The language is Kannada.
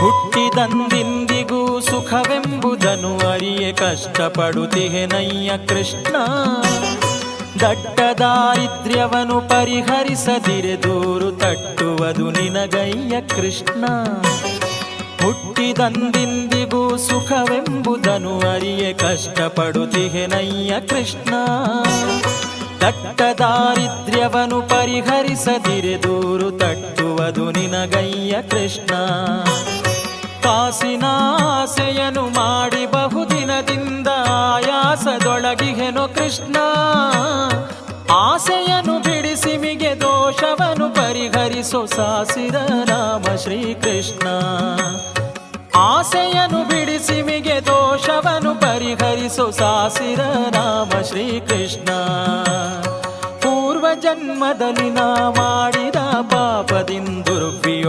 ಹುಟ್ಟಿದಂದಿಂದಿಗೂ ಸುಖವೆಂಬುದನ್ನು ಅರಿಯೆ ಕಷ್ಟಪಡುತ್ತಿಹೆನಯ್ಯ ಕೃಷ್ಣ. ದಟ್ಟ ದಾರಿದ್ರ್ಯವನು ಪರಿಹರಿಸದಿರೆ ದೂರು ತಟ್ಟುವುದು ನಿನಗಯ್ಯ ಕೃಷ್ಣ. ಹುಟ್ಟಿದಂದಿಂದಿಗೂ ಸುಖವೆಂಬುದನ್ನು ಅರಿಯೆ ಕಷ್ಟಪಡುತ್ತಿಹೆನಯ್ಯ ಕೃಷ್ಣ. ದಟ್ಟ ದಾರಿದ್ರ್ಯವನು ಪರಿಹರಿಸದಿರೆ ದೂರು ತಟ್ಟುವುದು ನಿನಗಯ್ಯ ಕೃಷ್ಣ. ಕಾಸಿನ ಆಸೆಯನು ಮಾಡಿ ಬಹುದಿನದಿಂದ ಆಯಾಸದೊಳಗಿಹೆನೋ ಕೃಷ್ಣ. ಆಸೆಯನು ಬಿಡಿಸಿ ಮಿಗೆ ದೋಷವನು ಪರಿಹರಿಸೋ ಸಾಸಿರ ರಾಮ ಶ್ರೀಕೃಷ್ಣ. ಆಸೆಯನು ಬಿಡಿಸಿ ಮಿಗೆ ದೋಷವನು ಪರಿಹರಿಸೋ ಸಾಸಿರ ರಾಮ ಶ್ರೀಕೃಷ್ಣ. ಪೂರ್ವ ಜನ್ಮದಲ್ಲಿ ನಾ ಮಾಡಿದ ಪಾಪದಿಂದುರ್ವಿಯೊಳು